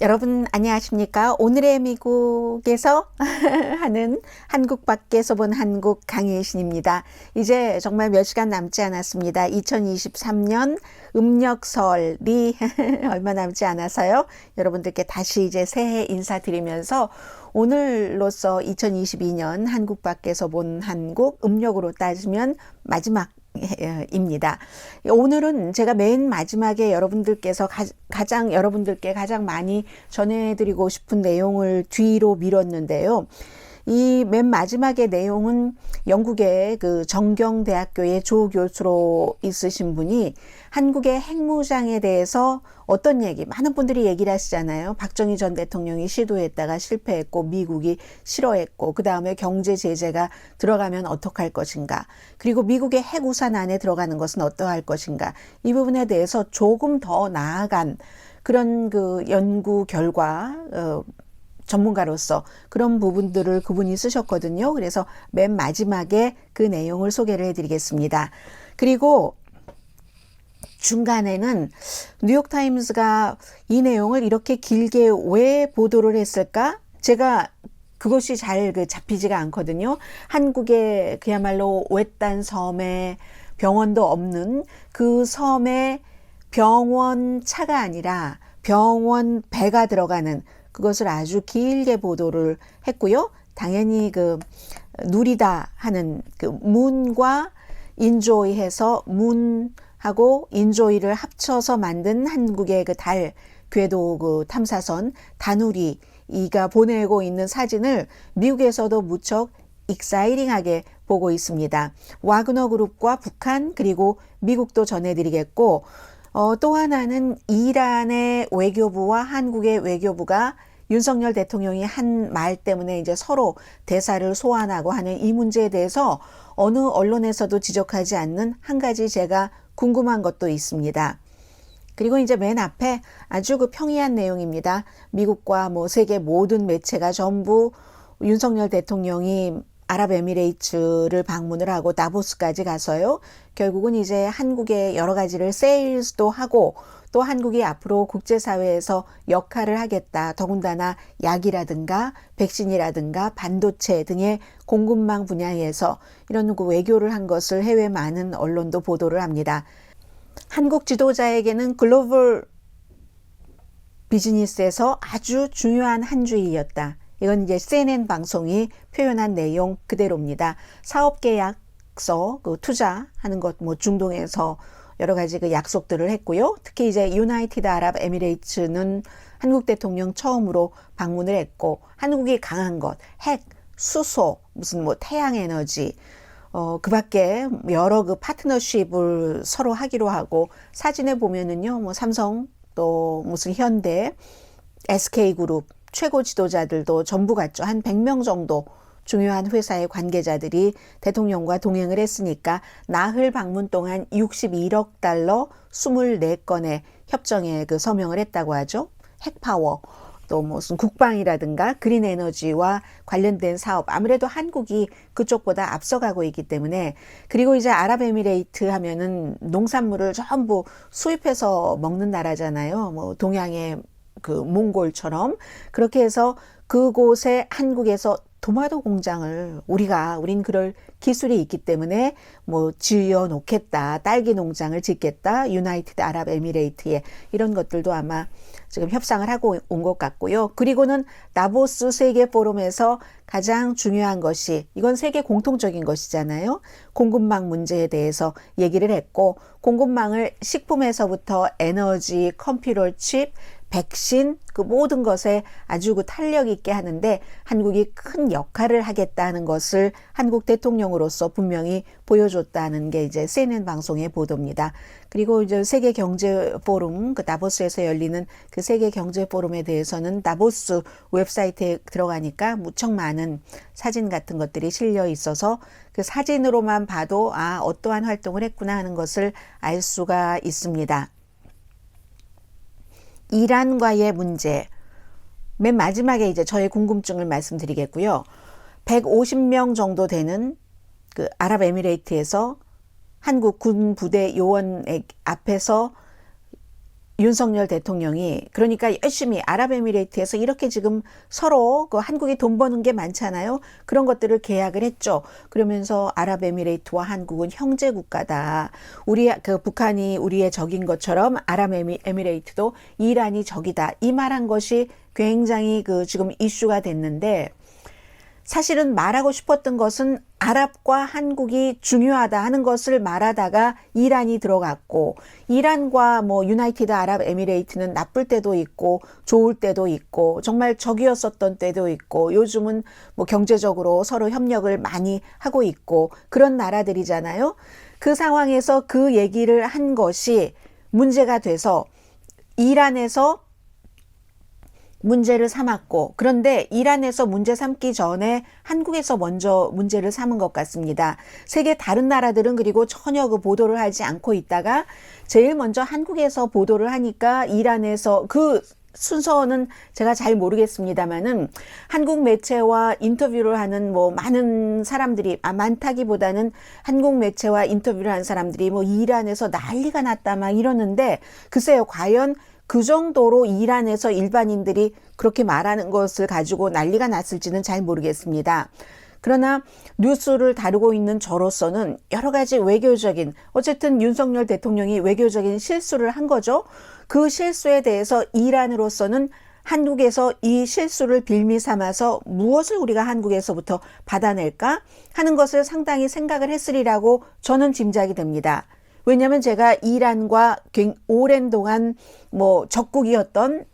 여러분 안녕하십니까? 오늘의 미국에서 하는 한국 밖에서 본 한국 강혜신입니다. 이제 정말 몇 시간 남지 않았습니다. 2023년 음력설이 얼마 남지 않아서요. 여러분들께 다시 이제 새해 인사드리면서 오늘로써 2022년 한국 밖에서 본 한국 음력으로 따지면 마지막 입니다. 오늘은 제가 맨 마지막에 여러분들께서 여러분들께 가장 많이 전해드리고 싶은 내용을 뒤로 미뤘는데요. 이 맨 마지막의 내용은 영국의 그 정경대학교의 조교수로 있으신 분이 한국의 핵무장에 대해서 어떤 얘기, 많은 분들이 얘기를 하시잖아요. 박정희 전 대통령이 시도했다가 실패했고 미국이 싫어했고 그 다음에 경제 제재가 들어가면 어떡할 것인가, 그리고 미국의 핵우산 안에 들어가는 것은 어떠할 것인가, 이 부분에 대해서 조금 더 나아간 그런 그 연구 결과 전문가로서 그런 부분들을 그분이 쓰셨거든요. 그래서 맨 마지막에 그 내용을 소개를 해드리겠습니다. 그리고 중간에는 뉴욕타임스가 이 내용을 이렇게 길게 왜 보도를 했을까? 제가 그것이 잘 잡히지가 않거든요. 한국의 그야말로 외딴 섬에 병원도 없는 그 섬에 병원 차가 아니라 병원 배가 들어가는 그것을 아주 길게 보도를 했고요. 당연히 그 누리다 하는 그 문과 인조이해서 문하고 인조이를 합쳐서 만든 한국의 그 달 궤도 그 탐사선 다누리 이가 보내고 있는 사진을 미국에서도 무척 익사이팅하게 보고 있습니다. 와그너 그룹과 북한 그리고 미국도 전해드리겠고, 또 하나는 이란의 외교부와 한국의 외교부가 윤석열 대통령이 한 말 때문에 이제 서로 대사를 소환하고 하는 이 문제에 대해서 어느 언론에서도 지적하지 않는 한 가지 제가 궁금한 것도 있습니다. 그리고 이제 맨 앞에 아주 그 평이한 내용입니다. 미국과 뭐 세계 모든 매체가 전부 윤석열 대통령이 아랍에미레이트를 방문을 하고 다보스까지 가서요. 결국은 이제 한국의 여러 가지를 세일즈도 하고 또 한국이 앞으로 국제사회에서 역할을 하겠다. 더군다나 약이라든가 백신이라든가 반도체 등의 공급망 분야에서 이런 그 외교를 한 것을 해외 많은 언론도 보도를 합니다. 한국 지도자에게는 글로벌 비즈니스에서 아주 중요한 한 주이였다. 이건 이제 CNN 방송이 표현한 내용 그대로입니다. 사업계약서, 그 투자하는 것, 뭐 중동에서 여러 가지 그 약속들을 했고요. 특히 이제 유나이티드 아랍 에미레이츠는 한국 대통령 처음으로 방문을 했고, 한국이 강한 것, 핵, 수소, 무슨 뭐 태양에너지, 그 밖에 여러 그 파트너십을 서로 하기로 하고, 사진에 보면은요, 뭐 삼성, 또 무슨 현대, SK그룹, 최고 지도자들도 전부 갔죠. 한 100명 정도 중요한 회사의 관계자들이 대통령과 동행을 했으니까 나흘 방문 동안 61억 달러 24건의 협정에 그 서명을 했다고 하죠. 핵파워, 또 무슨 국방이라든가 그린 에너지와 관련된 사업, 아무래도 한국이 그쪽보다 앞서가고 있기 때문에, 그리고 이제 아랍에미레이트 하면은 농산물을 전부 수입해서 먹는 나라잖아요. 뭐 동양의 그 몽골처럼. 그렇게 해서 그곳에 한국에서 토마토 공장을 우린 그럴 기술이 있기 때문에 뭐 지어 놓겠다, 딸기 농장을 짓겠다, 유나이티드 아랍 에미레이트에, 이런 것들도 아마 지금 협상을 하고 온 것 같고요. 그리고는 다보스 세계 포럼에서 가장 중요한 것이, 이건 세계 공통적인 것이잖아요. 공급망 문제에 대해서 얘기를 했고, 공급망을 식품에서부터 에너지, 컴퓨터 칩, 백신, 그 모든 것에 아주 그 탄력 있게 하는데 한국이 큰 역할을 하겠다는 것을 한국 대통령으로서 분명히 보여줬다는 게 이제 CNN 방송의 보도입니다. 그리고 이제 세계 경제 포럼, 그 다보스에서 열리는 그 세계 경제 포럼에 대해서는 다보스 웹사이트에 들어가니까 무척 많은 사진 같은 것들이 실려 있어서 그 사진으로만 봐도 어떠한 활동을 했구나 하는 것을 알 수가 있습니다. 이란과의 문제, 맨 마지막에 이제 저의 궁금증을 말씀드리겠고요. 150명 정도 되는 그 아랍에미레이트에서 한국 군 부대 요원 앞에서 윤석열 대통령이 그러니까 열심히 아랍에미레이트에서 이렇게 지금 서로 그 한국이 돈 버는 게 많잖아요. 그런 것들을 계약을 했죠. 그러면서 아랍에미레이트와 한국은 형제 국가다. 우리 그 북한이 우리의 적인 것처럼 아랍에미레이트도 이란이 적이다. 이 말한 것이 굉장히 그 지금 이슈가 됐는데 사실은 말하고 싶었던 것은 아랍과 한국이 중요하다 하는 것을 말하다가 이란이 들어갔고 이란과 뭐 유나이티드 아랍 에미레이트는 나쁠 때도 있고 좋을 때도 있고 정말 적이었었던 때도 있고 요즘은 뭐 경제적으로 서로 협력을 많이 하고 있고 그런 나라들이잖아요. 그 상황에서 그 얘기를 한 것이 문제가 돼서 이란에서 문제를 삼았고 그런데 이란에서 문제 삼기 전에 한국에서 먼저 문제를 삼은 것 같습니다. 세계 다른 나라들은 그리고 전혀 그 보도를 하지 않고 있다가 제일 먼저 한국에서 보도를 하니까 이란에서 그 순서는 제가 잘 모르겠습니다만은 한국 매체와 인터뷰를 하는 뭐 많은 사람들이 많다기보다는 한국 매체와 인터뷰를 하는 사람들이 뭐 이란에서 난리가 났다 막 이러는데 글쎄요 과연 그 정도로 이란에서 일반인들이 그렇게 말하는 것을 가지고 난리가 났을지는 잘 모르겠습니다. 그러나 뉴스를 다루고 있는 저로서는 여러 가지 외교적인 어쨌든 윤석열 대통령이 외교적인 실수를 한 거죠. 그 실수에 대해서 이란으로서는 한국에서 이 실수를 빌미 삼아서 무엇을 우리가 한국에서부터 받아낼까 하는 것을 상당히 생각을 했으리라고 저는 짐작이 됩니다. 왜냐하면 제가 이란과 오랜 동안 뭐 적국이었던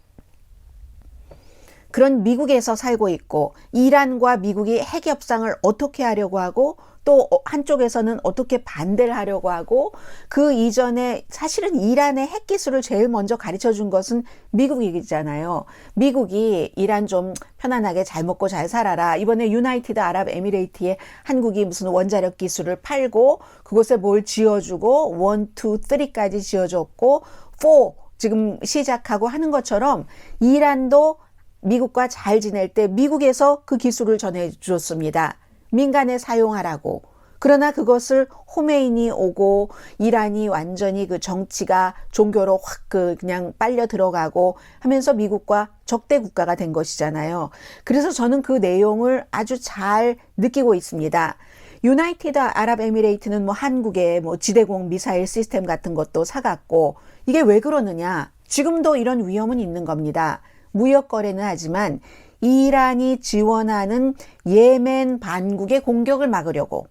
그런 미국에서 살고 있고 이란과 미국이 핵 협상을 어떻게 하려고 하고 또 한쪽에서는 어떻게 반대를 하려고 하고 그 이전에 사실은 이란의 핵 기술을 제일 먼저 가르쳐 준 것은 미국이잖아요. 미국이 이란 좀 편안하게 잘 먹고 잘 살아라. 이번에 유나이티드 아랍 에미레이트에 한국이 무슨 원자력 기술을 팔고 그곳에 뭘 지어주고 1, 2, 3까지 지어줬고 4 지금 시작하고 하는 것처럼 이란도 미국과 잘 지낼 때 미국에서 그 기술을 전해줬습니다. 민간에 사용하라고. 그러나 그것을 호메인이 오고 이란이 완전히 그 정치가 종교로 확 그냥 빨려 들어가고 하면서 미국과 적대 국가가 된 것이잖아요. 그래서 저는 그 내용을 아주 잘 느끼고 있습니다. 유나이티드 아랍에미레이트는 뭐 한국의 뭐 지대공 미사일 시스템 같은 것도 사갔고 이게 왜 그러느냐? 지금도 이런 위험은 있는 겁니다. 무역 거래는 하지만 이란이 지원하는 예멘 반국의 공격을 막으려고.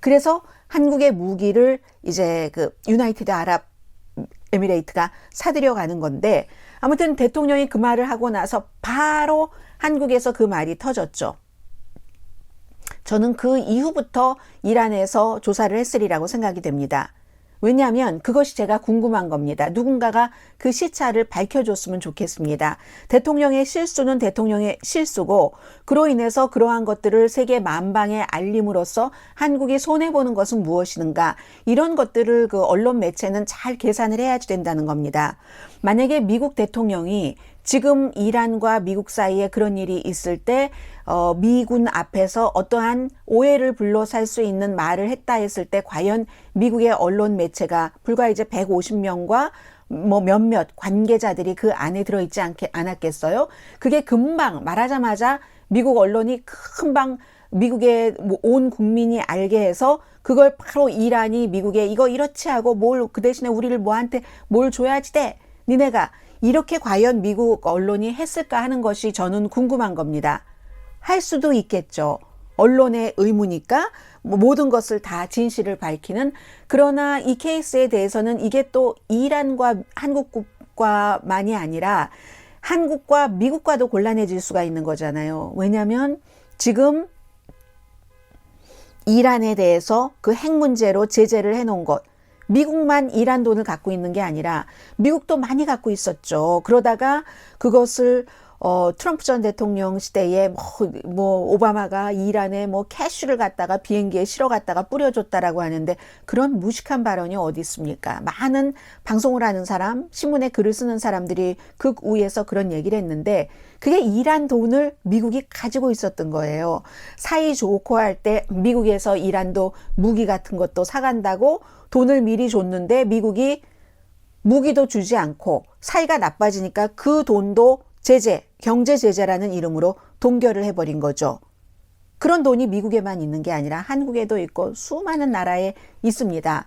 그래서 한국의 무기를 이제 그 유나이티드 아랍 에미레이트가 사들여 가는 건데 아무튼 대통령이 그 말을 하고 나서 바로 한국에서 그 말이 터졌죠. 저는 그 이후부터 이란에서 조사를 했으리라고 생각이 됩니다. 왜냐하면 그것이 제가 궁금한 겁니다. 누군가가 그 시차를 밝혀줬으면 좋겠습니다. 대통령의 실수는 대통령의 실수고 그로 인해서 그러한 것들을 세계 만방에 알림으로써 한국이 손해보는 것은 무엇인가 이런 것들을 그 언론 매체는 잘 계산을 해야 된다는 겁니다. 만약에 미국 대통령이 지금 이란과 미국 사이에 그런 일이 있을 때 미군 앞에서 어떠한 오해를 불러살 수 있는 말을 했다 했을 때 과연 미국의 언론 매체가 불과 이제 150명과 뭐 몇몇 관계자들이 그 안에 들어있지 않았겠어요? 그게 금방 말하자마자 미국 언론이 금방 미국의 온 국민이 알게 해서 그걸 바로 이란이 미국에 이거 이렇지 하고 뭘 그 대신에 우리를 뭐한테 뭘 줘야지 돼. 니네가 이렇게 과연 미국 언론이 했을까 하는 것이 저는 궁금한 겁니다. 할 수도 있겠죠. 언론의 의무니까 모든 것을 다 진실을 밝히는. 그러나 이 케이스에 대해서는 이게 또 이란과 한국과만이 아니라 한국과 미국과도 곤란해질 수가 있는 거잖아요. 왜냐하면 지금 이란에 대해서 그 핵 문제로 제재를 해놓은 것. 미국만 이란 돈을 갖고 있는 게 아니라 미국도 많이 갖고 있었죠. 그러다가 그것을 트럼프 전 대통령 시대에 뭐 오바마가 이란에 뭐 캐슈를 갖다가 비행기에 실어 갖다가 뿌려줬다라고 하는데 그런 무식한 발언이 어디 있습니까? 많은 방송을 하는 사람, 신문에 글을 쓰는 사람들이 극 우에서 그런 얘기를 했는데 그게 이란 돈을 미국이 가지고 있었던 거예요. 사이 좋고 할 때 미국에서 이란도 무기 같은 것도 사간다고 돈을 미리 줬는데 미국이 무기도 주지 않고 사이가 나빠지니까 그 돈도 제재, 경제 제재라는 이름으로 동결을 해버린 거죠. 그런 돈이 미국에만 있는 게 아니라 한국에도 있고 수많은 나라에 있습니다.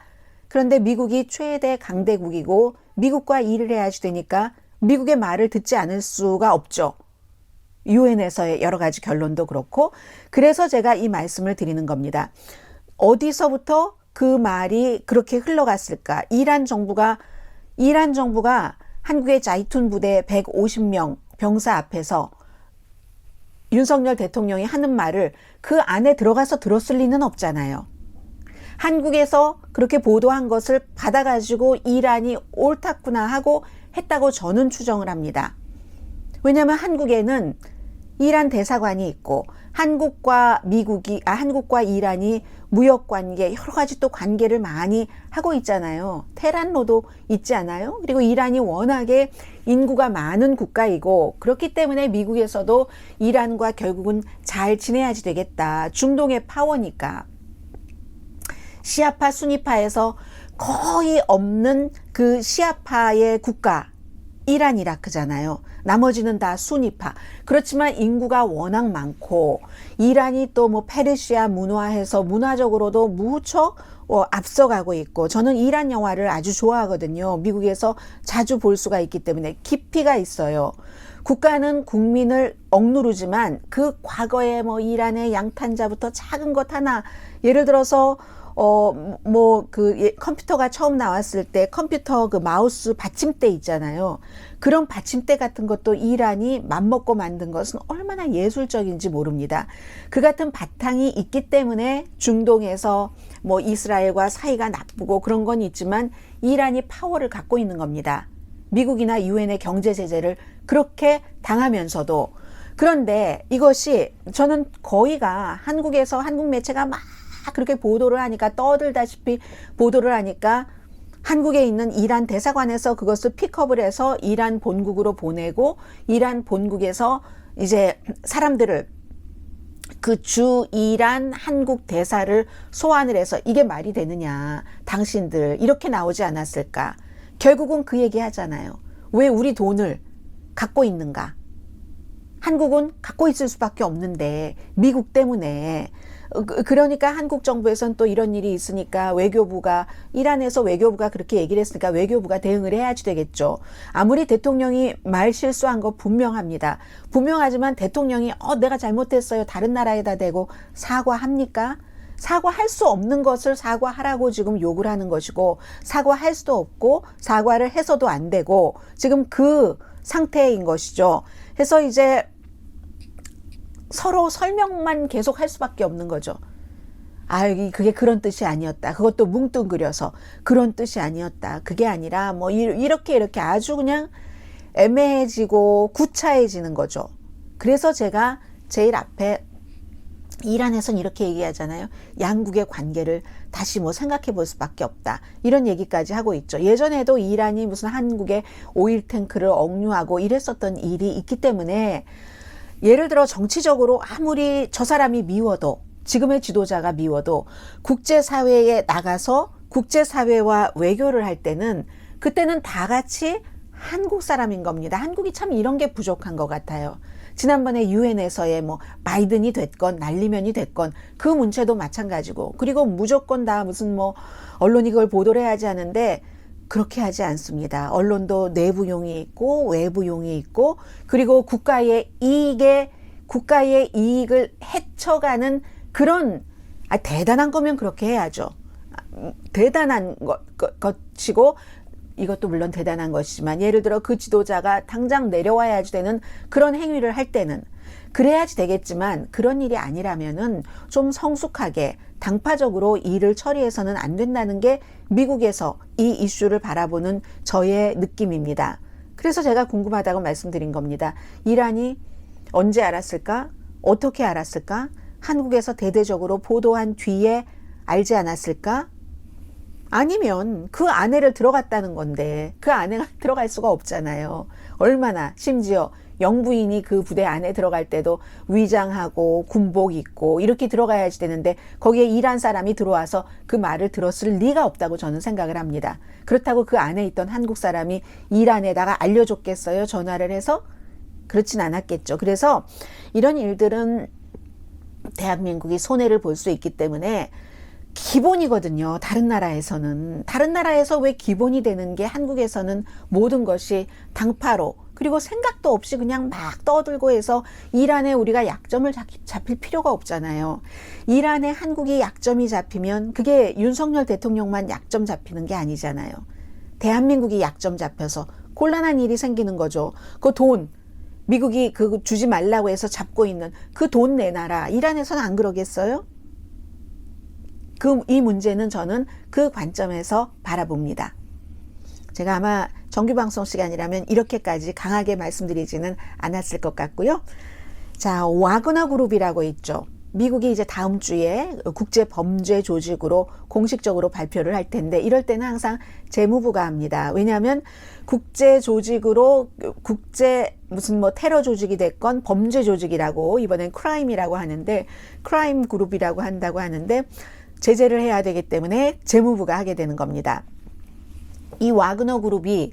그런데 미국이 최대 강대국이고 미국과 일을 해야지 되니까 미국의 말을 듣지 않을 수가 없죠. 유엔에서의 여러 가지 결론도 그렇고, 그래서 제가 이 말씀을 드리는 겁니다. 어디서부터 그 말이 그렇게 흘러갔을까? 이란 정부가 한국의 자이툰 부대 150명 병사 앞에서 윤석열 대통령이 하는 말을 그 안에 들어가서 들었을 리는 없잖아요. 한국에서 그렇게 보도한 것을 받아가지고 이란이 옳았구나 하고 했다고 저는 추정을 합니다. 왜냐하면 한국에는 이란 대사관이 있고 한국과 이란이 무역관계 여러 가지 또 관계를 많이 하고 있잖아요. 테란로도 있지 않아요? 그리고 이란이 워낙에 인구가 많은 국가이고 그렇기 때문에 미국에서도 이란과 결국은 잘 지내야지 되겠다. 중동의 파워니까. 시아파, 수니파에서 거의 없는 그 시아파의 국가 이란, 이라크잖아요. 나머지는 다 수니파. 그렇지만 인구가 워낙 많고 이란이 또 뭐 페르시아 문화해서 문화적으로도 무척 앞서가고 있고, 저는 이란 영화를 아주 좋아하거든요. 미국에서 자주 볼 수가 있기 때문에 깊이가 있어요. 국가는 국민을 억누르지만 그 과거에 뭐 이란의 양탄자부터 작은 것 하나, 예를 들어서 컴퓨터가 처음 나왔을 때 컴퓨터 그 마우스 받침대 있잖아요. 그런 받침대 같은 것도 이란이 맘먹고 만든 것은 얼마나 예술적인지 모릅니다. 그 같은 바탕이 있기 때문에 중동에서 뭐 이스라엘과 사이가 나쁘고 그런 건 있지만 이란이 파워를 갖고 있는 겁니다. 미국이나 유엔의 경제 제재를 그렇게 당하면서도. 그런데 이것이 저는 거의가 한국에서 한국 매체가 막 그렇게 보도를 하니까, 떠들다시피 보도를 하니까 한국에 있는 이란 대사관에서 그것을 픽업을 해서 이란 본국으로 보내고 이란 본국에서 이제 사람들을, 그 주 이란 한국 대사를 소환을 해서 이게 말이 되느냐, 당신들 이렇게 나오지 않았을까. 결국은 그 얘기 하잖아요. 왜 우리 돈을 갖고 있는가. 한국은 갖고 있을 수밖에 없는데 미국 때문에. 그러니까 한국 정부에서는 또 이런 일이 있으니까 이란에서 외교부가 그렇게 얘기를 했으니까 외교부가 대응을 해야지 되겠죠. 아무리 대통령이 말 실수한 거 분명합니다. 분명하지만 대통령이 내가 잘못했어요, 다른 나라에다 대고 사과합니까? 사과할 수 없는 것을 사과하라고 지금 욕을 하는 것이고, 사과할 수도 없고 사과를 해서도 안 되고 지금 그 상태인 것이죠. 그래서 이제 서로 설명만 계속 할 수밖에 없는 거죠. 그게 그런 뜻이 아니었다. 그것도 뭉뚱그려서 그런 뜻이 아니었다. 그게 아니라 뭐 이렇게 아주 그냥 애매해지고 구차해지는 거죠. 그래서 제가 제일 앞에 이란에선 이렇게 얘기하잖아요. 양국의 관계를 다시 뭐 생각해 볼 수밖에 없다. 이런 얘기까지 하고 있죠. 예전에도 이란이 무슨 한국의 오일 탱크를 억류하고 이랬었던 일이 있기 때문에, 예를 들어 정치적으로 아무리 저 사람이 미워도, 지금의 지도자가 미워도 국제사회에 나가서 국제사회와 외교를 할 때는 그때는 다 같이 한국 사람인 겁니다. 한국이 참 이런 게 부족한 것 같아요. 지난번에 유엔에서의 뭐 바이든이 됐건 난리면이 됐건 그 문제도 마찬가지고, 그리고 무조건 다 무슨 뭐 언론이 그걸 보도를 해야지 하는데 그렇게 하지 않습니다. 언론도 내부용이 있고 외부용이 있고, 그리고 국가의 이익을 헤쳐가는 그런, 대단한 거면 그렇게 해야죠. 대단한 것이고, 이것도 물론 대단한 것이지만, 예를 들어 그 지도자가 당장 내려와야지 되는 그런 행위를 할 때는 그래야지 되겠지만, 그런 일이 아니라면은 좀 성숙하게 당파적으로 일을 처리해서는 안 된다는 게 미국에서 이 이슈를 바라보는 저의 느낌입니다. 그래서 제가 궁금하다고 말씀드린 겁니다. 이란이 언제 알았을까? 어떻게 알았을까? 한국에서 대대적으로 보도한 뒤에 알지 않았을까? 아니면 그 안에를 들어갔다는 건데 그 안에 들어갈 수가 없잖아요. 얼마나, 심지어 영부인이 그 부대 안에 들어갈 때도 위장하고 군복 입고 이렇게 들어가야지 되는데 거기에 이란 사람이 들어와서 그 말을 들었을 리가 없다고 저는 생각을 합니다. 그렇다고 그 안에 있던 한국 사람이 이란에다가 알려줬겠어요? 전화를 해서? 그렇진 않았겠죠. 그래서 이런 일들은 대한민국이 손해를 볼 수 있기 때문에 기본이거든요. 다른 나라에서 왜 기본이 되는 게 한국에서는 모든 것이 당파로 그리고 생각도 없이 그냥 막 떠들고 해서 이란에 우리가 약점을 잡힐 필요가 없잖아요. 이란에 한국이 약점이 잡히면 그게 윤석열 대통령만 약점 잡히는 게 아니잖아요. 대한민국이 약점 잡혀서 곤란한 일이 생기는 거죠. 그 돈 미국이 그 주지 말라고 해서 잡고 있는 그 돈 내놔라. 이란에서는 안 그러겠어요? 이 문제는 저는 그 관점에서 바라봅니다. 제가 아마 정규방송 시간이라면 이렇게까지 강하게 말씀드리지는 않았을 것 같고요. 자, 와그너 그룹이라고 있죠. 미국이 이제 다음 주에 국제범죄조직으로 공식적으로 발표를 할 텐데 이럴 때는 항상 재무부가 합니다. 왜냐하면 국제조직으로 무슨 테러 조직이 됐건 범죄 조직이라고 이번엔 크라임이라고 하는데 크라임 그룹이라고 한다고 하는데 제재를 해야 되기 때문에 재무부가 하게 되는 겁니다. 이 와그너 그룹이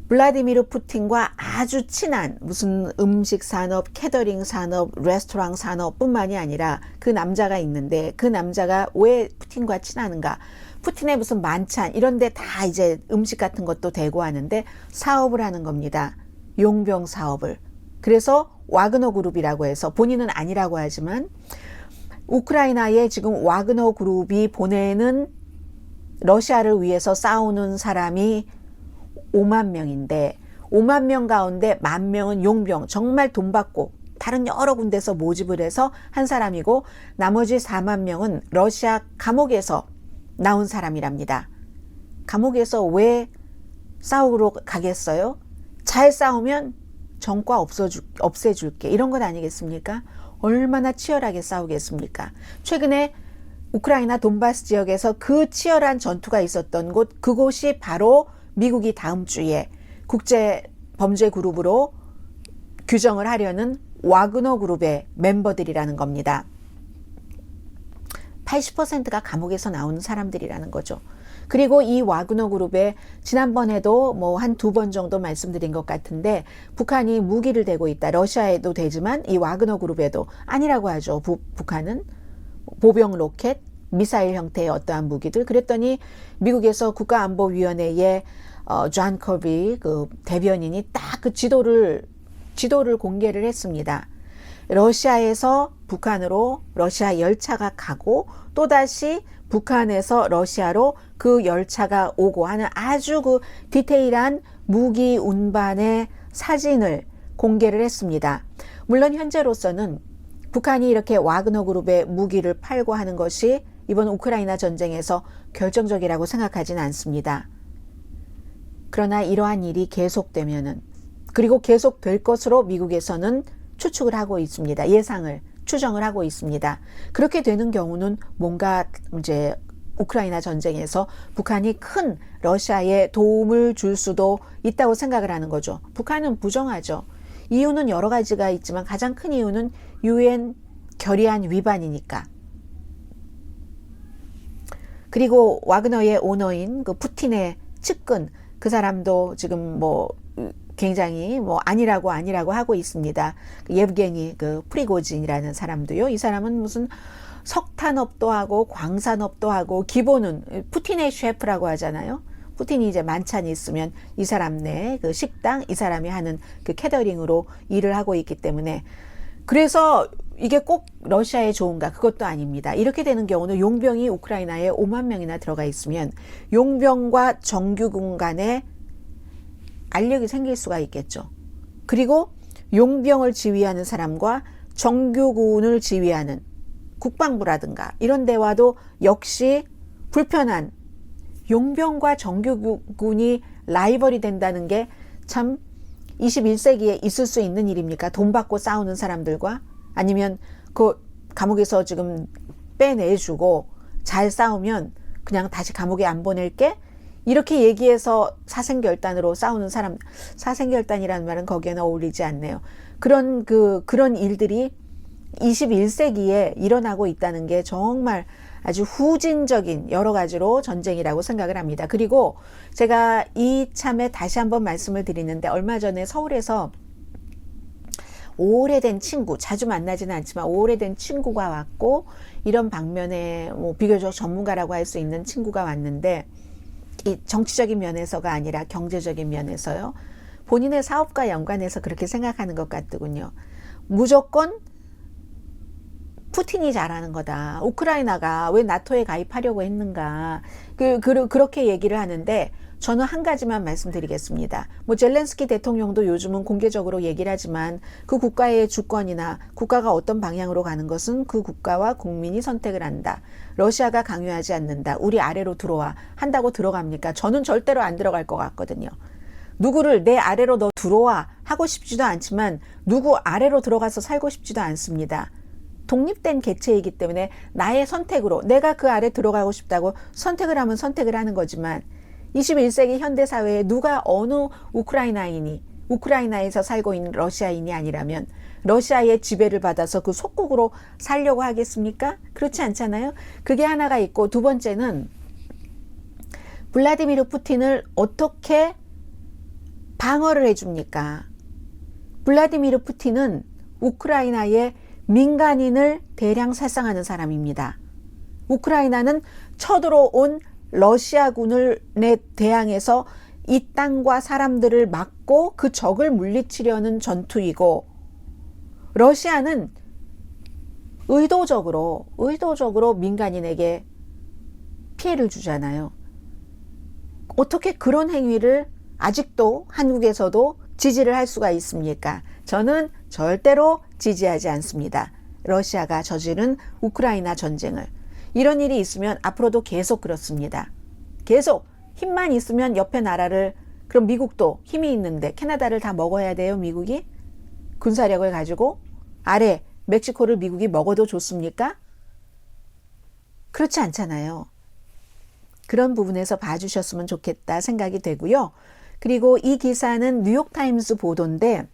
블라디미르 푸틴과 아주 친한 무슨 음식 산업, 캐터링 산업, 레스토랑 산업뿐만이 아니라 그 남자가 있는데 그 남자가 왜 푸틴과 친하는가? 푸틴의 무슨 만찬 이런 데 다 이제 음식 같은 것도 대고 하는데 사업을 하는 겁니다. 용병 사업을. 그래서 와그너 그룹이라고 해서 본인은 아니라고 하지만 우크라이나에 지금 와그너 그룹이 보내는 러시아를 위해서 싸우는 사람이 5만 명인데 5만 명 가운데 1만 명은 용병 정말 돈 받고 다른 여러 군데서 모집을 해서 한 사람이고 나머지 4만 명은 러시아 감옥에서 나온 사람이랍니다. 감옥에서 왜 싸우러 가겠어요? 잘 싸우면 정과 없애줄게 이런 것 아니겠습니까? 얼마나 치열하게 싸우겠습니까? 최근에 우크라이나 돈바스 지역에서 그 치열한 전투가 있었던 그곳이 바로 미국이 다음 주에 국제 범죄 그룹으로 규정을 하려는 와그너 그룹의 멤버들이라는 겁니다. 80%가 감옥에서 나오는 사람들이라는 거죠. 그리고 이 와그너 그룹에 지난번에도 한 2번 정도 말씀드린 것 같은데 북한이 무기를 대고 있다. 러시아에도 되지만 이 와그너 그룹에도 아니라고 하죠. 북한은 보병 로켓, 미사일 형태의 어떠한 무기들. 그랬더니 미국에서 국가안보위원회에 존 커비 그 대변인이 딱 그 지도를 공개를 했습니다. 러시아에서 북한으로 러시아 열차가 가고 또다시 북한에서 러시아로 그 열차가 오고 하는 아주 그 디테일한 무기 운반의 사진을 공개를 했습니다. 물론 현재로서는 북한이 이렇게 와그너 그룹의 무기를 팔고 하는 것이 이번 우크라이나 전쟁에서 결정적이라고 생각하지는 않습니다. 그러나 이러한 일이 계속되면은 그리고 계속될 것으로 미국에서는 추측을 하고 있습니다. 추정을 하고 있습니다. 그렇게 되는 경우는 뭔가 이제 우크라이나 전쟁에서 북한이 큰 러시아에 도움을 줄 수도 있다고 생각을 하는 거죠. 북한은 부정하죠. 이유는 여러 가지가 있지만 가장 큰 이유는 UN 결의안 위반이니까. 그리고 와그너의 오너인 그 푸틴의 측근 그 사람도 지금 굉장히 아니라고 하고 있습니다. 예브게니 그 프리고진이라는 사람도요. 이 사람은 무슨 석탄업도 하고 광산업도 하고 기본은 푸틴의 셰프라고 하잖아요. 푸틴이 이제 만찬이 있으면 이 사람 내 그 식당 이 사람이 하는 그 캐터링으로 일을 하고 있기 때문에 그래서 이게 꼭 러시아에 좋은가? 그것도 아닙니다. 이렇게 되는 경우는 용병이 우크라이나에 5만 명이나 들어가 있으면 용병과 정규군 간에 알력이 생길 수가 있겠죠. 그리고 용병을 지휘하는 사람과 정규군을 지휘하는 국방부라든가 이런 데와도 역시 불편한 용병과 정규군이 라이벌이 된다는 게 참 21세기에 있을 수 있는 일입니까? 돈 받고 싸우는 사람들과 아니면 그 감옥에서 지금 빼내주고 잘 싸우면 그냥 다시 감옥에 안 보낼게 이렇게 얘기해서 사생결단으로 싸우는 사람, 사생결단이라는 말은 거기에는 어울리지 않네요. 그런 일들이 21세기에 일어나고 있다는 게 정말 아주 후진적인 여러 가지로 전쟁이라고 생각을 합니다. 그리고 제가 이참에 다시 한번 말씀을 드리는데, 얼마 전에 서울에서 오래된 친구, 자주 만나지는 않지만 오래된 친구가 왔고, 이런 방면에 뭐 비교적 전문가라고 할 수 있는 친구가 왔는데, 이 정치적인 면에서가 아니라 경제적인 면에서요, 본인의 사업과 연관해서 그렇게 생각하는 것 같더군요. 무조건 푸틴이 잘하는 거다. 우크라이나가 왜 나토에 가입하려고 했는가. 그렇게 얘기를 하는데, 저는 한 가지만 말씀드리겠습니다. 뭐 젤렌스키 대통령도 요즘은 공개적으로 얘기를 하지만, 그 국가의 주권이나 국가가 어떤 방향으로 가는 것은 그 국가와 국민이 선택을 한다. 러시아가 강요하지 않는다. 우리 아래로 들어와 한다고 들어갑니까? 저는 절대로 안 들어갈 것 같거든요. 누구를 내 아래로 너 들어와 하고 싶지도 않지만, 누구 아래로 들어가서 살고 싶지도 않습니다. 독립된 개체이기 때문에 나의 선택으로, 내가 그 아래 들어가고 싶다고 선택을 하면 선택을 하는 거지만, 21세기 현대사회에 누가 어느 우크라이나인이, 우크라이나에서 살고 있는 러시아인이 아니라면 러시아의 지배를 받아서 그 속국으로 살려고 하겠습니까? 그렇지 않잖아요. 그게 하나가 있고, 두 번째는 블라디미르 푸틴을 어떻게 방어를 해줍니까? 블라디미르 푸틴은 우크라이나의 민간인을 대량 살상하는 사람입니다. 우크라이나는 쳐들어온 러시아군을 대항해서 이 땅과 사람들을 막고 그 적을 물리치려는 전투이고, 러시아는 의도적으로 민간인에게 피해를 주잖아요. 어떻게 그런 행위를 아직도 한국에서도 지지를 할 수가 있습니까? 저는 절대로 지지하지 않습니다. 러시아가 저지른 우크라이나 전쟁을. 이런 일이 있으면 앞으로도 계속 그렇습니다. 계속 힘만 있으면 옆에 나라를, 그럼 미국도 힘이 있는데 캐나다를 다 먹어야 돼요, 미국이? 군사력을 가지고 아래 멕시코를 미국이 먹어도 좋습니까? 그렇지 않잖아요. 그런 부분에서 봐주셨으면 좋겠다 생각이 되고요. 그리고 이 기사는 뉴욕타임스 보도인데,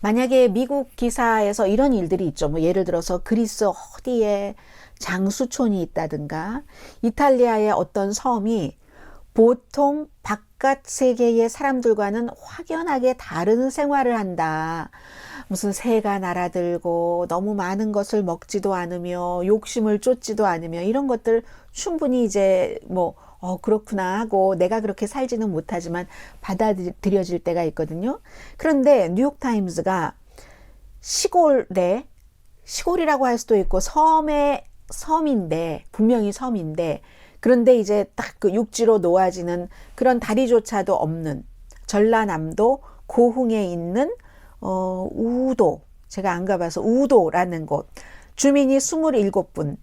만약에 미국 기사에서 이런 일들이 있죠. 뭐 예를 들어서 그리스 어디에 장수촌이 있다든가, 이탈리아의 어떤 섬이 보통 바깥 세계의 사람들과는 확연하게 다른 생활을 한다. 무슨 새가 날아들고 너무 많은 것을 먹지도 않으며 욕심을 쫓지도 않으며, 이런 것들 충분히 이제 뭐 그렇구나 하고 내가 그렇게 살지는 못하지만 받아들여질 때가 있거든요. 그런데 뉴욕타임스가 시골이라고 할 수도 있고 섬인데, 분명히 섬인데, 그런데 이제 딱 그 육지로 놓아지는 그런 다리조차도 없는 전라남도 고흥에 있는 우도, 제가 안 가봐서 우도라는 곳, 주민이 27분,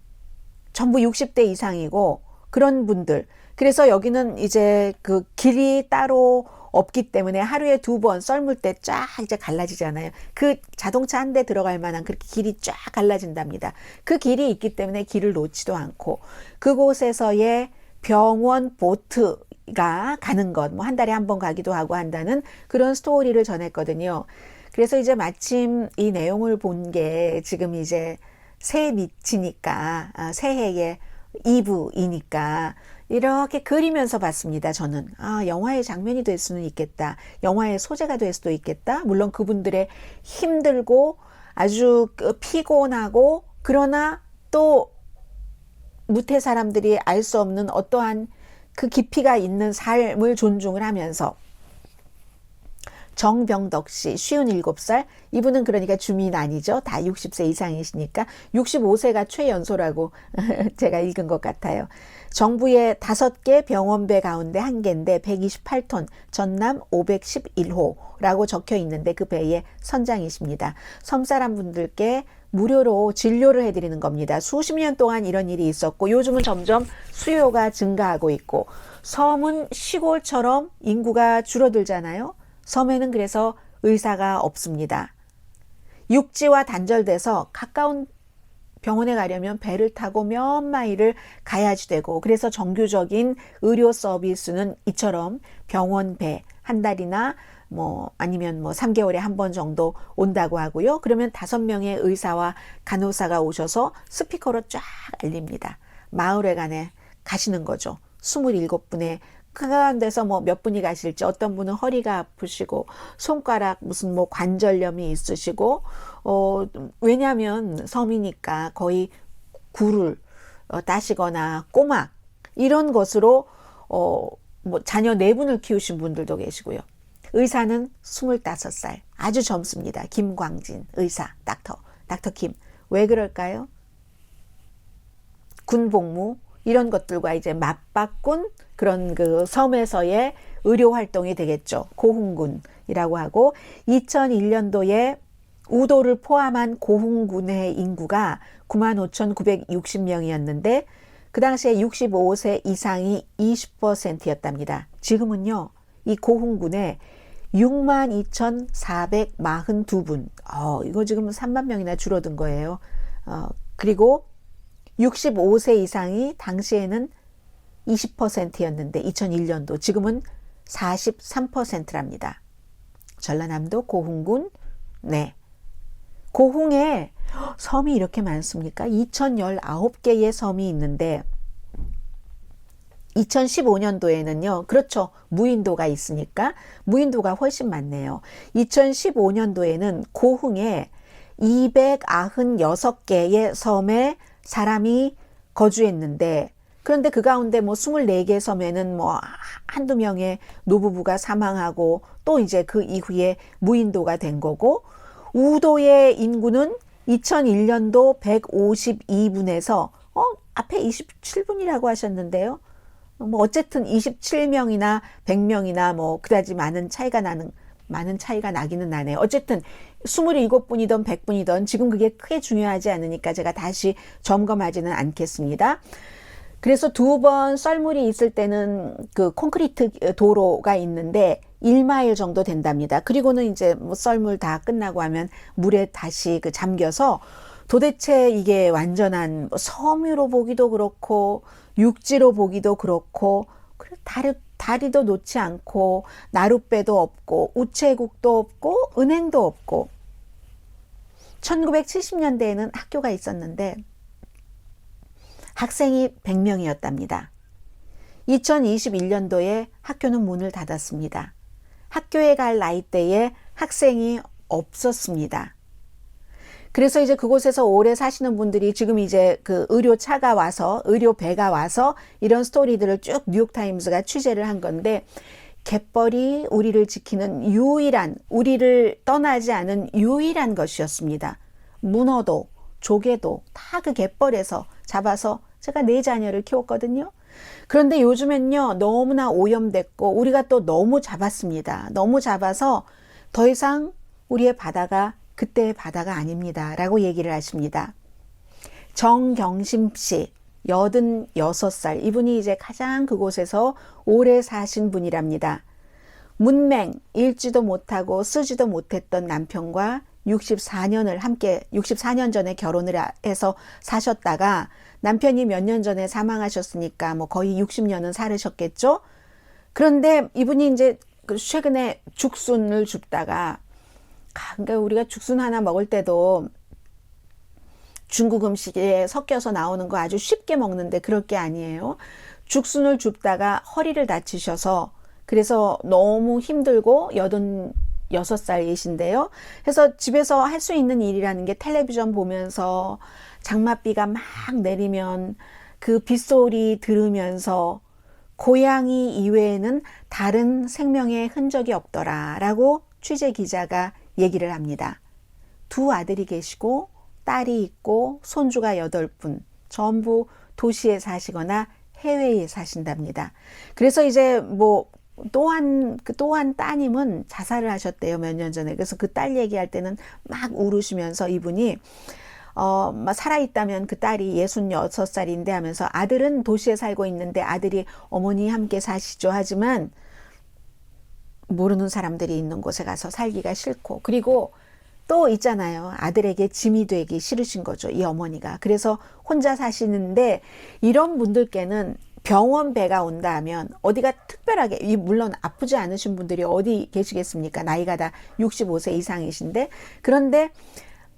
전부 60대 이상이고 그런 분들. 그래서 여기는 이제 그 길이 따로 없기 때문에 하루에 2번 썰물 때 쫙 이제 갈라지잖아요. 그 자동차 한 대 들어갈 만한 그렇게 길이 쫙 갈라진답니다. 그 길이 있기 때문에 길을 놓지도 않고, 그곳에서의 병원 보트가 가는 것, 뭐 한 달에 한 번 가기도 하고 한다는 그런 스토리를 전했거든요. 그래서 이제 마침 이 내용을 본 게 지금 이제 새해 밑이니까, 새해의 2부이니까 이렇게 그리면서 봤습니다. 저는 영화의 장면이 될 수는 있겠다, 영화의 소재가 될 수도 있겠다. 물론 그분들의 힘들고 아주 피곤하고, 그러나 또 무태 사람들이 알 수 없는 어떠한 그 깊이가 있는 삶을 존중을 하면서, 정병덕 씨 57살, 이분은 그러니까 주민 아니죠. 다 60세 이상이시니까 65세가 최연소라고 제가 읽은 것 같아요. 정부의 5개 병원배 가운데 1개인데 128톤, 전남 511호라고 적혀 있는데 그 배의 선장이십니다. 섬사람 분들께 무료로 진료를 해드리는 겁니다. 수십 년 동안 이런 일이 있었고, 요즘은 점점 수요가 증가하고 있고, 섬은 시골처럼 인구가 줄어들잖아요. 섬에는 그래서 의사가 없습니다. 육지와 단절돼서 가까운 병원에 가려면 배를 타고 몇 마일을 가야지 되고, 그래서 정규적인 의료 서비스는 이처럼 병원 배 한 달이나 뭐 아니면 뭐 3개월에 한 번 정도 온다고 하고요. 그러면 5명의 의사와 간호사가 오셔서 스피커로 쫙 알립니다. 마을에 가시는 거죠. 27분의 그 가운데서 뭐 몇 분이 가실지, 어떤 분은 허리가 아프시고 손가락 무슨 뭐 관절염이 있으시고, 왜냐하면 섬이니까 거의 굴을 따시거나 꼬막 이런 것으로 뭐 자녀 4분을 키우신 분들도 계시고요. 의사는 25살 아주 젊습니다. 김광진 의사, 닥터 김. 왜 그럴까요? 군복무 이런 것들과 이제 맞바꾼 그런 그 섬에서의 의료 활동이 되겠죠. 고흥군이라고 하고, 2001년도에 우도를 포함한 고흥군의 인구가 95,960명이었는데 그 당시에 65세 이상이 20%였답니다. 지금은요, 이 고흥군에 62,442분, 이거 지금 3만 명이나 줄어든 거예요. 그리고 65세 이상이 당시에는 20%였는데 2001년도 지금은 43%랍니다. 전라남도 고흥군. 네. 고흥에 섬이 이렇게 많습니까? 2,019개의 섬이 있는데 2015년도에는요. 그렇죠. 무인도가 있으니까 무인도가 훨씬 많네요. 2015년도에는 고흥에 296개의 섬에 사람이 거주했는데, 그런데 그 가운데 뭐 24개 섬에는 뭐 한두 명의 노부부가 사망하고 또 이제 그 이후에 무인도가 된 거고, 우도의 인구는 2001년도 152분에서 앞에 27분이라고 하셨는데요. 뭐 어쨌든 27명이나 100명이나 뭐 그다지 많은 차이가 나기는 나네요. 어쨌든 27분이든 100분이든 지금 그게 크게 중요하지 않으니까 제가 다시 점검하지는 않겠습니다. 그래서 2번 썰물이 있을 때는 그 콘크리트 도로가 있는데 1마일 정도 된답니다. 그리고는 이제 뭐 썰물 다 끝나고 하면 물에 다시 그 잠겨서, 도대체 이게 완전한 섬으로 보기도 그렇고 육지로 보기도 그렇고, 다리도 놓지 않고 나룻배도 없고 우체국도 없고 은행도 없고. 1970년대에는 학교가 있었는데 학생이 100명이었답니다. 2021년도에 학교는 문을 닫았습니다. 학교에 갈 나이대에 학생이 없었습니다. 그래서 이제 그곳에서 오래 사시는 분들이 지금 이제 그 의료차가 와서, 의료배가 와서 이런 스토리들을 쭉 뉴욕타임스가 취재를 한 건데, 갯벌이 우리를 지키는 우리를 떠나지 않은 유일한 것이었습니다. 문어도 조개도 다 그 갯벌에서 잡아서 제가 4자녀를 키웠거든요. 그런데 요즘엔요, 너무나 오염됐고 우리가 또 너무 잡았습니다. 너무 잡아서 더 이상 우리의 바다가 그때의 바다가 아닙니다 라고 얘기를 하십니다. 정경심 씨, 86살, 이분이 이제 가장 그곳에서 오래 사신 분이랍니다. 문맹, 읽지도 못하고 쓰지도 못했던 남편과 64년 전에 결혼을 해서 사셨다가, 남편이 몇 년 전에 사망하셨으니까 뭐 거의 60년은 살으셨겠죠. 그런데 이분이 이제 최근에 죽순을 줍다가, 그러니까 우리가 죽순 하나 먹을 때도 중국 음식에 섞여서 나오는 거 아주 쉽게 먹는데 그럴 게 아니에요. 죽순을 줍다가 허리를 다치셔서, 그래서 너무 힘들고 86살이신데요. 그래서 집에서 할 수 있는 일이라는 게 텔레비전 보면서 장맛비가 막 내리면 그 빗소리 들으면서 고양이 이외에는 다른 생명의 흔적이 없더라라고 취재 기자가 얘기를 합니다. 2 아들이 계시고 딸이 있고 손주가 8분, 전부 도시에 사시거나 해외에 사신답니다. 그래서 이제 뭐 또한 따님은 자살을 하셨대요, 몇 년 전에. 그래서 그 딸 얘기할 때는 막 울으시면서 이분이 살아있다면 그 딸이 66살인데 하면서, 아들은 도시에 살고 있는데 아들이 어머니 함께 사시죠 하지만 모르는 사람들이 있는 곳에 가서 살기가 싫고, 그리고 또 있잖아요. 아들에게 짐이 되기 싫으신 거죠. 이 어머니가. 그래서 혼자 사시는데 이런 분들께는 병원배가 온다 하면 어디가 특별하게, 물론 아프지 않으신 분들이 어디 계시겠습니까? 나이가 다 65세 이상이신데. 그런데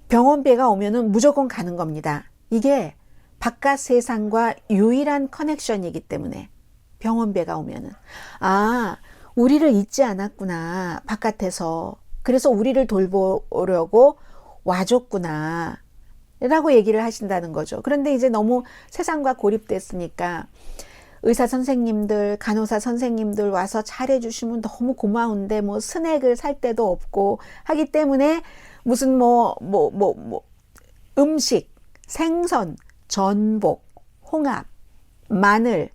병원배가 오면은 무조건 가는 겁니다. 이게 바깥 세상과 유일한 커넥션이기 때문에 병원배가 오면은, 아, 우리를 잊지 않았구나. 바깥에서. 그래서 우리를 돌보려고 와줬구나. 라고 얘기를 하신다는 거죠. 그런데 이제 너무 세상과 고립됐으니까 의사 선생님들, 간호사 선생님들 와서 잘해주시면 너무 고마운데 뭐 스낵을 살 데도 없고 하기 때문에 무슨 음식, 생선, 전복, 홍합, 마늘,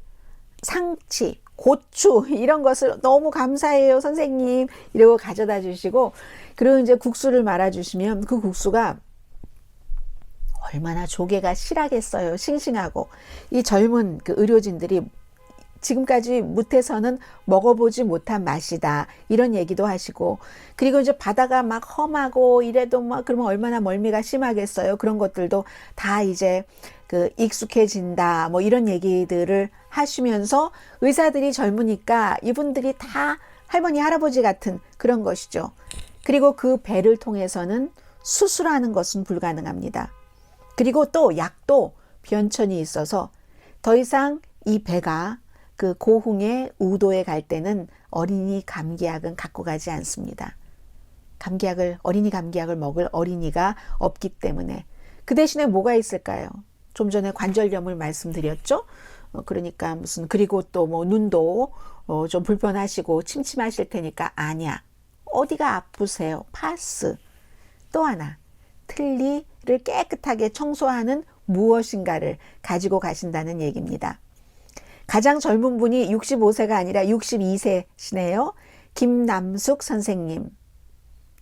상치, 고추 이런 것을 너무 감사해요 선생님 이러고 가져다 주시고, 그리고 이제 국수를 말아 주시면 그 국수가 얼마나 조개가 실하겠어요. 싱싱하고. 이 젊은 그 의료진들이 지금까지 무태서는 먹어보지 못한 맛이다 이런 얘기도 하시고, 그리고 이제 바다가 막 험하고 이래도 막 그러면 얼마나 멀미가 심하겠어요. 그런 것들도 다 이제 그 익숙해진다 뭐 이런 얘기들을 하시면서, 의사들이 젊으니까 이분들이 다 할머니 할아버지 같은 그런 것이죠. 그리고 그 배를 통해서는 수술하는 것은 불가능합니다. 그리고 또 약도 변천이 있어서 더 이상 이 배가 그 고흥의 우도에 갈 때는 어린이 감기약은 갖고 가지 않습니다. 어린이 감기약을 먹을 어린이가 없기 때문에. 그 대신에 뭐가 있을까요? 좀 전에 관절염을 말씀드렸죠. 그러니까 그리고 또 뭐 눈도 좀 불편하시고 침침하실 테니까 안약. 어디가 아프세요? 파스. 또 하나, 틀니를 깨끗하게 청소하는 무엇인가를 가지고 가신다는 얘기입니다. 가장 젊은 분이 65세가 아니라 62세시네요. 김남숙 선생님.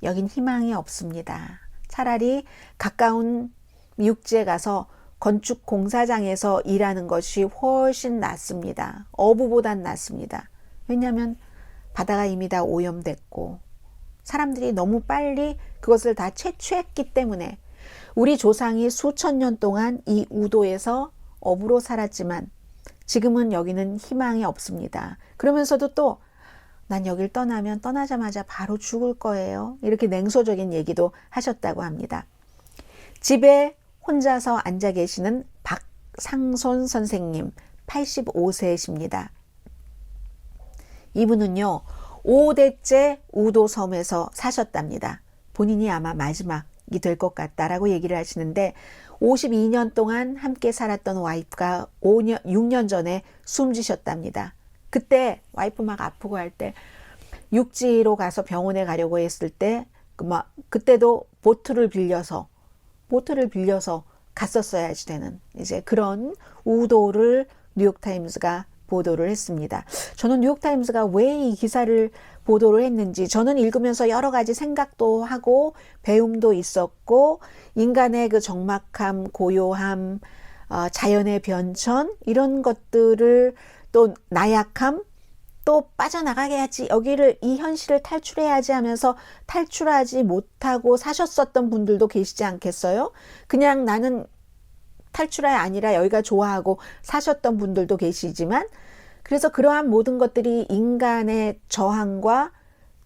여긴 희망이 없습니다. 차라리 가까운 육지에 가서 건축 공사장에서 일하는 것이 훨씬 낫습니다. 어부보단 낫습니다. 왜냐하면 바다가 이미 다 오염됐고 사람들이 너무 빨리 그것을 다 채취했기 때문에. 우리 조상이 수천 년 동안 이 우도에서 어부로 살았지만 지금은 여기는 희망이 없습니다. 그러면서도 또 난 여길 떠나면 떠나자마자 바로 죽을 거예요. 이렇게 냉소적인 얘기도 하셨다고 합니다. 집에 혼자서 앉아 계시는 박상손 선생님 85세이십니다. 이분은요 5대째 우도섬에서 사셨답니다. 본인이 아마 마지막이 될 것 같다라고 얘기를 하시는데 52년 동안 함께 살았던 와이프가 6년 전에 숨지셨답니다. 그때 와이프 막 아프고 할 때 육지로 가서 병원에 가려고 했을 때 그때도 보트를 빌려서 갔었어야지 되는 이제 그런 우도를 뉴욕타임스가 보도를 했습니다. 저는 뉴욕타임스가 왜 이 기사를 보도를 했는지 저는 읽으면서 여러 가지 생각도 하고 배움도 있었고, 인간의 그 적막함, 고요함, 자연의 변천 이런 것들을 또 나약함, 또 빠져나가야지 여기를 이 현실을 탈출해야지 하면서 탈출하지 못하고 사셨었던 분들도 계시지 않겠어요? 그냥 나는 탈출이 아니라 여기가 좋아하고 사셨던 분들도 계시지만, 그래서 그러한 모든 것들이 인간의 저항과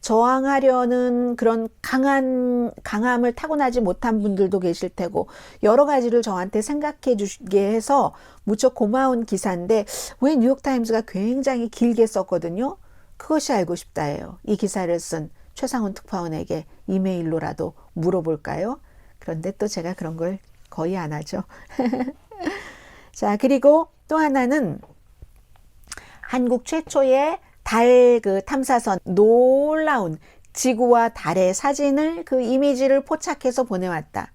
저항하려는 그런 강함을 타고나지 못한 분들도 계실 테고, 여러 가지를 저한테 생각해 주게 해서 무척 고마운 기사인데 왜 뉴욕타임스가 굉장히 길게 썼거든요. 그것이 알고 싶다예요. 이 기사를 쓴 최상훈 특파원에게 이메일로라도 물어볼까요? 그런데 또 제가 그런 걸 거의 안 하죠. 자, 그리고 또 하나는 한국 최초의 달 그 탐사선, 놀라운 지구와 달의 사진을 그 이미지를 포착해서 보내왔다.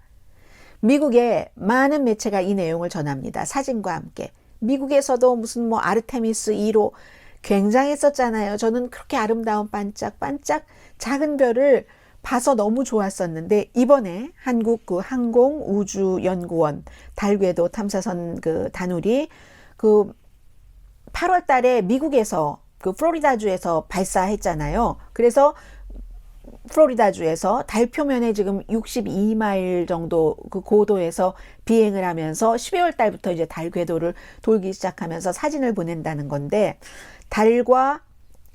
미국의 많은 매체가 이 내용을 전합니다. 사진과 함께. 미국에서도 무슨 아르테미스 1호 굉장했었잖아요. 저는 그렇게 아름다운 반짝반짝 작은 별을 봐서 너무 좋았었는데, 이번에 한국 그 항공우주연구원 달궤도 탐사선 그 다누리 그 8월 달에 미국에서 그 플로리다주에서 발사했잖아요. 그래서 플로리다주에서 달 표면에 지금 62마일 정도 그 고도에서 비행을 하면서 12월 달부터 이제 달 궤도를 돌기 시작하면서 사진을 보낸다는 건데, 달과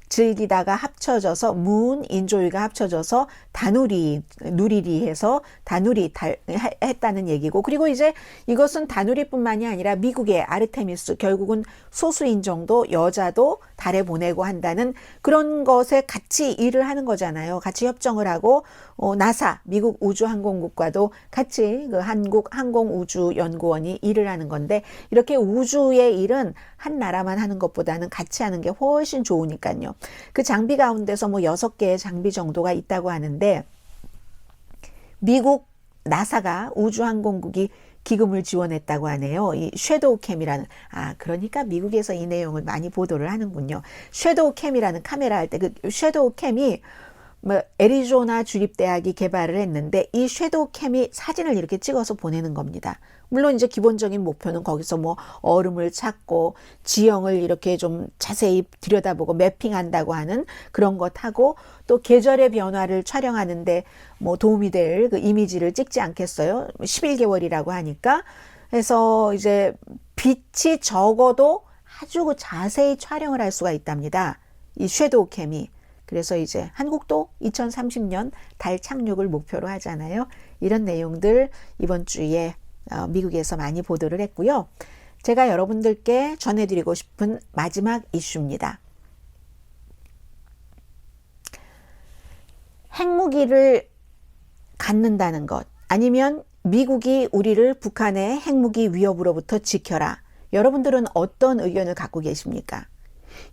즐기다가 합쳐져서 문 인조이가 합쳐져서 다누리 누리리 해서 다누리 했다는 얘기고, 그리고 이제 이것은 다누리뿐만이 아니라 미국의 아르테미스, 결국은 소수인종도 여자도 달에 보내고 한다는 그런 것에 같이 일을 하는 거잖아요. 같이 협정을 하고 나사 미국 우주항공국과도 같이 그 한국 항공우주연구원이 일을 하는 건데, 이렇게 우주의 일은 한 나라만 하는 것보다는 같이 하는 게 훨씬 좋으니까요. 그 장비 가운데서 뭐 6개의 장비 정도가 있다고 하는데, 미국 나사가 우주항공국이 기금을 지원했다고 하네요. 이 섀도우 캠이라는, 그러니까 미국에서 이 내용을 많이 보도를 하는군요. 섀도우 캠이라는 카메라 할 때 그 섀도우 캠이 뭐 애리조나 주립대학이 개발을 했는데, 이 섀도우 캠이 사진을 이렇게 찍어서 보내는 겁니다. 물론 이제 기본적인 목표는 거기서 뭐 얼음을 찾고 지형을 이렇게 좀 자세히 들여다보고 매핑한다고 하는 그런 것하고, 또 계절의 변화를 촬영하는데 뭐 도움이 될 그 이미지를 찍지 않겠어요? 11개월이라고 하니까. 그래서 이제 빛이 적어도 아주 자세히 촬영을 할 수가 있답니다. 이 섀도우 캠이. 그래서 이제 한국도 2030년 달 착륙을 목표로 하잖아요. 이런 내용들 이번 주에 미국에서 많이 보도를 했고요. 제가 여러분들께 전해드리고 싶은 마지막 이슈입니다. 핵무기를 갖는다는 것, 아니면 미국이 우리를 북한의 핵무기 위협으로부터 지켜라. 여러분들은 어떤 의견을 갖고 계십니까?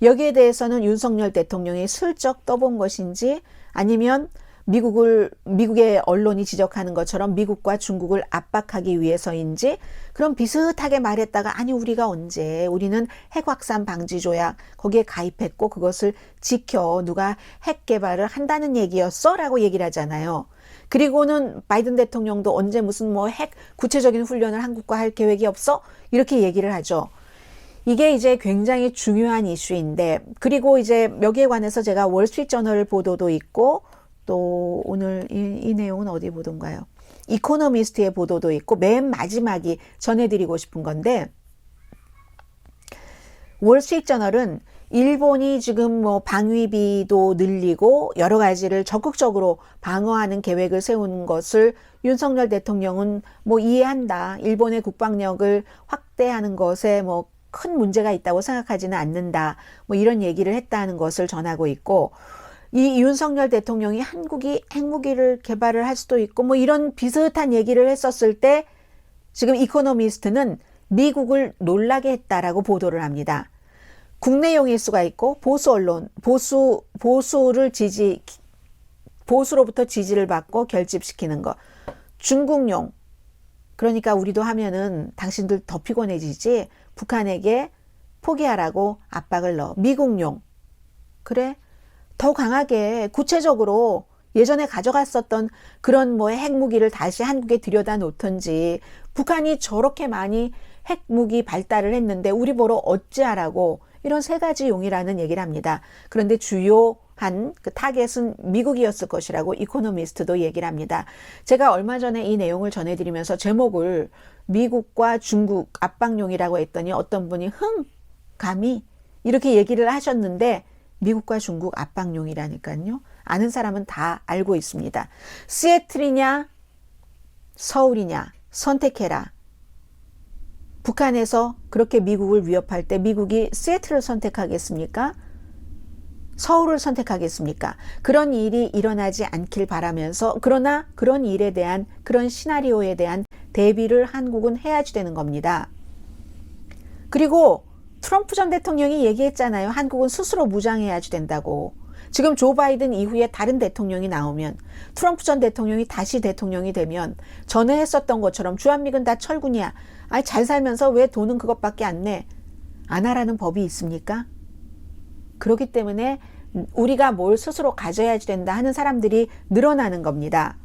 여기에 대해서는 윤석열 대통령이 슬쩍 떠본 것인지, 아니면 미국의 언론이 지적하는 것처럼 미국과 중국을 압박하기 위해서인지, 그럼 비슷하게 말했다가 아니 우리가 언제, 우리는 핵확산 방지 조약 거기에 가입했고 그것을 지켜, 누가 핵 개발을 한다는 얘기였어? 라고 얘기를 하잖아요. 그리고는 바이든 대통령도 언제 무슨 뭐 핵 구체적인 훈련을 한국과 할 계획이 없어? 이렇게 얘기를 하죠. 이게 이제 굉장히 중요한 이슈인데, 그리고 이제 여기에 관해서 제가 월스트리트저널 보도도 있고, 또 오늘 이 내용은 어디 보던가요? 이코노미스트의 보도도 있고, 맨 마지막이 전해드리고 싶은 건데, 월스트리트저널은 일본이 지금 뭐 방위비도 늘리고 여러 가지를 적극적으로 방어하는 계획을 세운 것을 윤석열 대통령은 뭐 이해한다. 일본의 국방력을 확대하는 것에 뭐 큰 문제가 있다고 생각하지는 않는다. 뭐 이런 얘기를 했다는 것을 전하고 있고, 이 윤석열 대통령이 한국이 핵무기를 개발을 할 수도 있고 뭐 이런 비슷한 얘기를 했었을 때, 지금 이코노미스트는 미국을 놀라게 했다라고 보도를 합니다. 국내용일 수가 있고, 보수 언론, 보수로부터 지지를 받고 결집시키는 거. 중국용, 그러니까 우리도 하면은 당신들 더 피곤해지지, 북한에게 포기하라고 압박을 넣어. 미국용, 그래? 더 강하게 구체적으로 예전에 가져갔었던 그런 뭐 핵무기를 다시 한국에 들여다 놓던지, 북한이 저렇게 많이 핵무기 발달을 했는데 우리 보러 어찌하라고, 이런 3가지 용이라는 얘기를 합니다. 그런데 주요한 그 타겟은 미국이었을 것이라고 이코노미스트도 얘기를 합니다. 제가 얼마 전에 이 내용을 전해드리면서 제목을 미국과 중국 압박용이라고 했더니 어떤 분이 감히 이렇게 얘기를 하셨는데, 미국과 중국 압박용이라니까요. 아는 사람은 다 알고 있습니다. 시애틀이냐 서울이냐 선택해라. 북한에서 그렇게 미국을 위협할 때 미국이 시애틀을 선택하겠습니까? 서울을 선택하겠습니까? 그런 일이 일어나지 않길 바라면서, 그러나 그런 일에 대한, 그런 시나리오에 대한 대비를 한국은 해야지 되는 겁니다. 그리고 트럼프 전 대통령이 얘기했잖아요. 한국은 스스로 무장해야지 된다고. 지금 조 바이든 이후에 다른 대통령이 나오면, 트럼프 전 대통령이 다시 대통령이 되면 전에 했었던 것처럼 주한미군 다 철군이야. 잘 살면서 왜 돈은 그것밖에 안 내? 안 하라는 법이 있습니까? 그렇기 때문에 우리가 뭘 스스로 가져야지 된다 하는 사람들이 늘어나는 겁니다.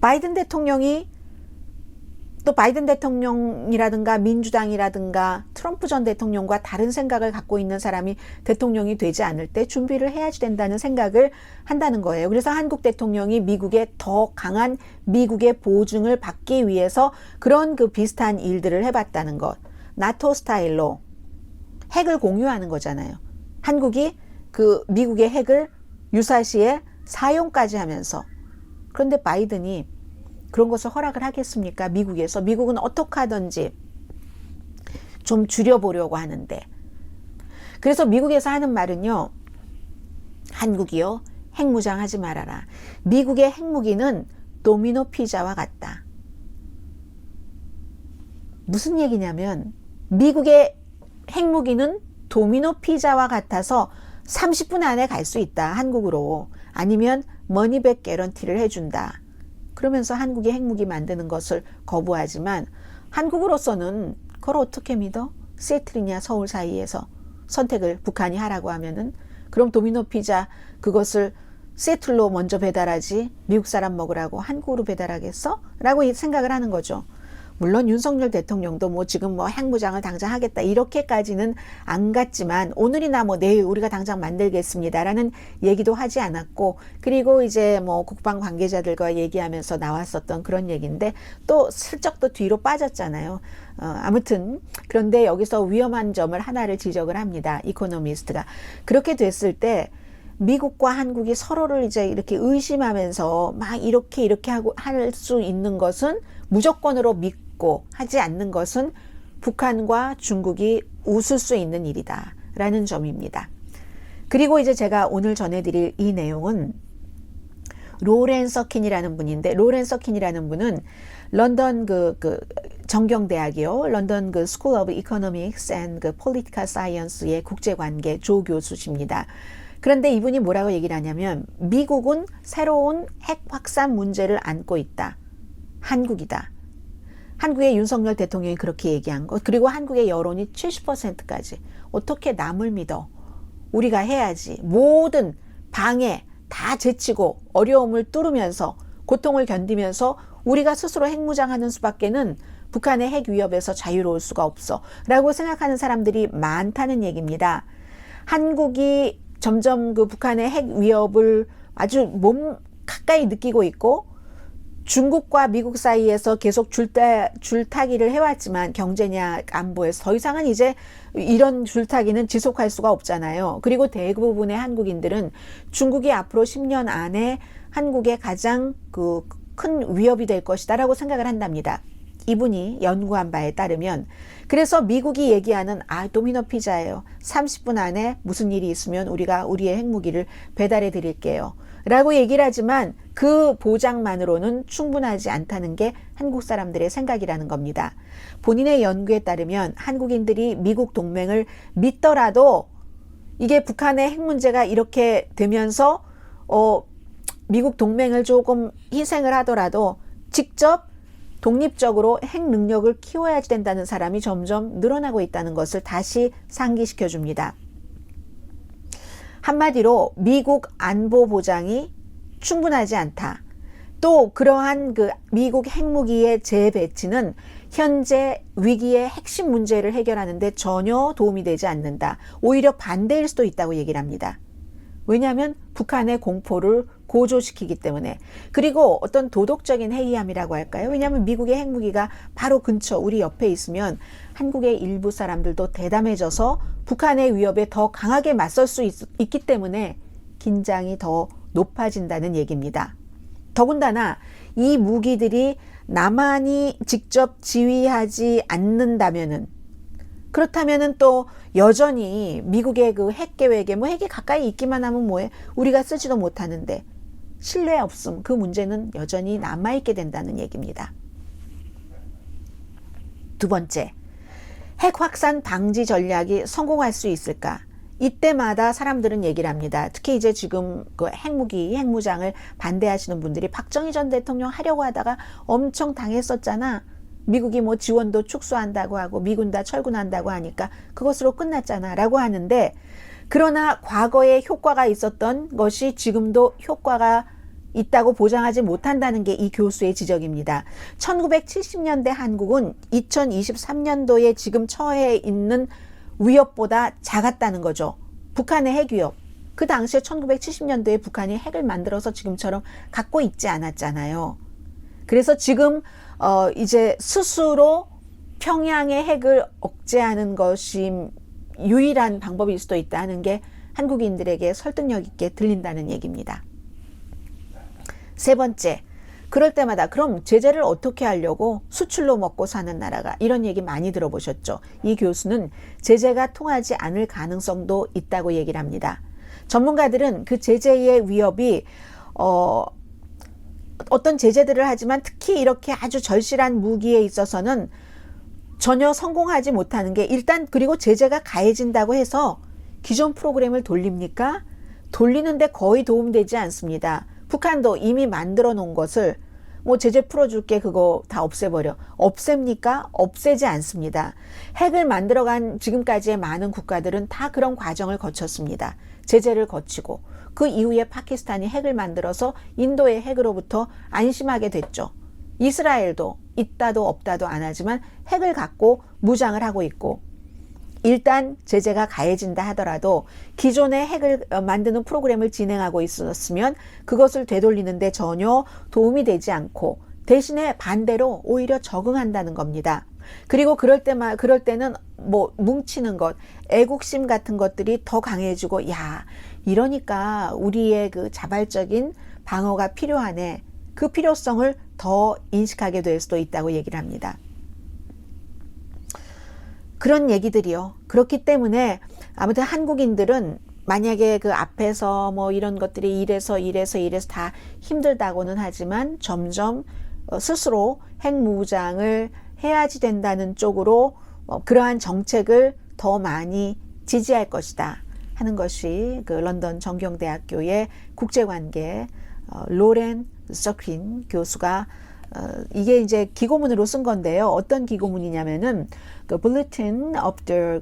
바이든 대통령이 또 바이든 대통령이라든가 민주당이라든가 트럼프 전 대통령과 다른 생각을 갖고 있는 사람이 대통령이 되지 않을 때 준비를 해야지 된다는 생각을 한다는 거예요. 그래서 한국 대통령이 미국의 더 강한 미국의 보증을 받기 위해서 그런 그 비슷한 일들을 해봤다는 것. 나토 스타일로 핵을 공유하는 거잖아요. 한국이 그 미국의 핵을 유사시에 사용까지 하면서. 그런데 바이든이 그런 것을 허락을 하겠습니까? 미국에서. 미국은 어떻게 하든지 좀 줄여보려고 하는데. 그래서 미국에서 하는 말은요. 한국이요. 핵무장하지 말아라. 미국의 핵무기는 도미노 피자와 같다. 무슨 얘기냐면 미국의 핵무기는 도미노 피자와 같아서 30분 안에 갈 수 있다. 한국으로. 아니면 머니백 개런티를 해준다. 그러면서 한국이 핵무기 만드는 것을 거부하지만 한국으로서는 그걸 어떻게 믿어? 시애틀이냐 서울 사이에서 선택을 북한이 하라고 하면은 그럼 도미노 피자 그것을 시애틀로 먼저 배달하지 미국 사람 먹으라고 한국으로 배달하겠어? 라고 생각을 하는 거죠. 물론 윤석열 대통령도 뭐 지금 뭐 핵무장을 당장 하겠다 이렇게까지는 안 갔지만 오늘이나 뭐 내일 우리가 당장 만들겠습니다라는 얘기도 하지 않았고 그리고 이제 뭐 국방 관계자들과 얘기하면서 나왔었던 그런 얘기인데 또 슬쩍 또 뒤로 빠졌잖아요. 아무튼 그런데 여기서 위험한 점을 하나를 지적을 합니다. 이코노미스트가. 그렇게 됐을 때 미국과 한국이 서로를 이제 이렇게 의심하면서 막 이렇게 하고 할 수 있는 것은 무조건으로 믿고 하지 않는 것은 북한과 중국이 웃을 수 있는 일이다 라는 점입니다. 그리고 이제 제가 오늘 전해드릴 이 내용은 로렌 서킨이라는 분인데 로렌 서킨이라는 분은 런던 그 정경대학이요. 런던 그 School of Economics and 그 Political Science의 국제관계 조교수십니다. 그런데 이분이 뭐라고 얘기를 하냐면 미국은 새로운 핵 확산 문제를 안고 있다. 한국이다. 한국의 윤석열 대통령이 그렇게 얘기한 것 그리고 한국의 여론이 70%까지 어떻게 남을 믿어? 우리가 해야지. 모든 방해 다 제치고 어려움을 뚫으면서 고통을 견디면서 우리가 스스로 핵무장하는 수밖에는 북한의 핵 위협에서 자유로울 수가 없어 라고 생각하는 사람들이 많다는 얘기입니다. 한국이 점점 그 북한의 핵 위협을 아주 몸 가까이 느끼고 있고 중국과 미국 사이에서 계속 줄타기를 해왔지만 경제냐 안보에서 더 이상은 이제 이런 줄타기는 지속할 수가 없잖아요. 그리고 대부분의 한국인들은 중국이 앞으로 10년 안에 한국의 가장 그 큰 위협이 될 것이다 라고 생각을 한답니다. 이분이 연구한 바에 따르면 그래서 미국이 얘기하는 도미노 피자예요. 30분 안에 무슨 일이 있으면 우리가 우리의 핵무기를 배달해 드릴게요. 라고 얘기를 하지만 그 보장만으로는 충분하지 않다는 게 한국 사람들의 생각이라는 겁니다. 본인의 연구에 따르면 한국인들이 미국 동맹을 믿더라도 이게 북한의 핵 문제가 이렇게 되면서 미국 동맹을 조금 희생을 하더라도 직접 독립적으로 핵 능력을 키워야지 된다는 사람이 점점 늘어나고 있다는 것을 다시 상기시켜 줍니다. 한마디로 미국 안보 보장이 충분하지 않다. 또 그러한 그 미국 핵무기의 재배치는 현재 위기의 핵심 문제를 해결하는 데 전혀 도움이 되지 않는다. 오히려 반대일 수도 있다고 얘기를 합니다. 왜냐하면 북한의 공포를 고조시키기 때문에 그리고 어떤 도덕적인 해이함이라고 할까요? 왜냐하면 미국의 핵무기가 바로 근처 우리 옆에 있으면 한국의 일부 사람들도 대담해져서 북한의 위협에 더 강하게 맞설 수 있기 때문에 긴장이 더 높아진다는 얘기입니다. 더군다나 이 무기들이 남한이 직접 지휘하지 않는다면은 그렇다면은 또 여전히 미국의 그 핵 계획에 뭐 핵이 가까이 있기만 하면 뭐해? 우리가 쓰지도 못하는데 신뢰 없음 그 문제는 여전히 남아있게 된다는 얘기입니다. 두 번째, 핵 확산 방지 전략이 성공할 수 있을까? 이때마다 사람들은 얘기를 합니다. 특히 이제 지금 그 핵무장을 반대하시는 분들이 박정희 전 대통령 하려고 하다가 엄청 당했었잖아. 미국이 뭐 지원도 축소한다고 하고 미군 다 철군한다고 하니까 그것으로 끝났잖아 라고 하는데 그러나 과거에 효과가 있었던 것이 지금도 효과가 있다고 보장하지 못한다는 게 이 교수의 지적입니다. 1970년대 한국은 2023년도에 지금 처해 있는 위협보다 작았다는 거죠. 북한의 핵 위협. 그 당시에 1970년도에 북한이 핵을 만들어서 지금처럼 갖고 있지 않았잖아요. 그래서 지금 이제 스스로 평양의 핵을 억제하는 것이 유일한 방법일 수도 있다는 게 한국인들에게 설득력 있게 들린다는 얘기입니다. 세 번째, 그럴 때마다 그럼 제재를 어떻게 하려고 수출로 먹고 사는 나라가, 이런 얘기 많이 들어보셨죠. 이 교수는 제재가 통하지 않을 가능성도 있다고 얘기를 합니다. 전문가들은 그 제재의 위협이 어떤 제재들을 하지만 특히 이렇게 아주 절실한 무기에 있어서는 전혀 성공하지 못하는 게, 일단 그리고 제재가 가해진다고 해서 기존 프로그램을 돌립니까? 돌리는데 거의 도움되지 않습니다. 북한도 이미 만들어 놓은 것을 뭐 제재 풀어줄게 그거 다 없애버려. 없앱니까? 없애지 않습니다. 핵을 만들어간 지금까지의 많은 국가들은 다 그런 과정을 거쳤습니다. 제재를 거치고 그 이후에 파키스탄이 핵을 만들어서 인도의 핵으로부터 안심하게 됐죠. 이스라엘도 있다도 없다도 안 하지만 핵을 갖고 무장을 하고 있고, 일단 제재가 가해진다 하더라도 기존의 핵을 만드는 프로그램을 진행하고 있었으면 그것을 되돌리는데 전혀 도움이 되지 않고 대신에 반대로 오히려 적응한다는 겁니다. 그리고 그럴 때는 뭐 뭉치는 것, 애국심 같은 것들이 더 강해지고, 야, 이러니까 우리의 그 자발적인 방어가 필요하네. 그 필요성을 더 인식하게 될 수도 있다고 얘기를 합니다. 그런 얘기들이요. 그렇기 때문에 아무튼 한국인들은 만약에 그 앞에서 뭐 이런 것들이 이래서 다 힘들다고는 하지만 점점 스스로 핵무장을 해야지 된다는 쪽으로 그러한 정책을 더 많이 지지할 것이다 하는 것이 그 런던 정경대학교의 국제관계 로렌 서크린 교수가 이게 이제 기고문으로 쓴 건데요. 어떤 기고문이냐면은 그 Bulletin of the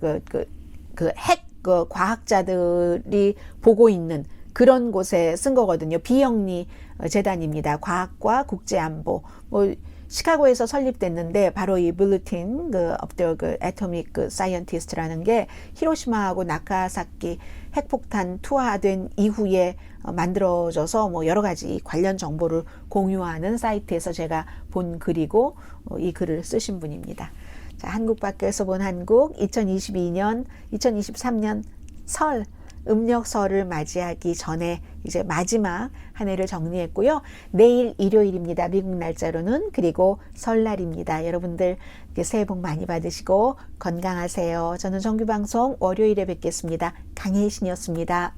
핵 과학자들이 보고 있는 그런 곳에 쓴 거거든요. 비영리 재단입니다. 과학과 국제안보. 뭐 시카고에서 설립됐는데 바로 이 Bulletin of the Atomic Scientist라는 게 히로시마하고 나카사키 핵폭탄 투하된 이후에 만들어져서 뭐 여러 가지 관련 정보를 공유하는 사이트에서 제가 본 글이고 이 글을 쓰신 분입니다. 자, 한국 밖에서 본 한국 2023년 설 음력설을 맞이하기 전에 이제 마지막 한 해를 정리했고요. 내일 일요일입니다. 미국 날짜로는. 그리고 설날입니다. 여러분들 새해 복 많이 받으시고 건강하세요. 저는 정규방송 월요일에 뵙겠습니다. 강혜신이었습니다.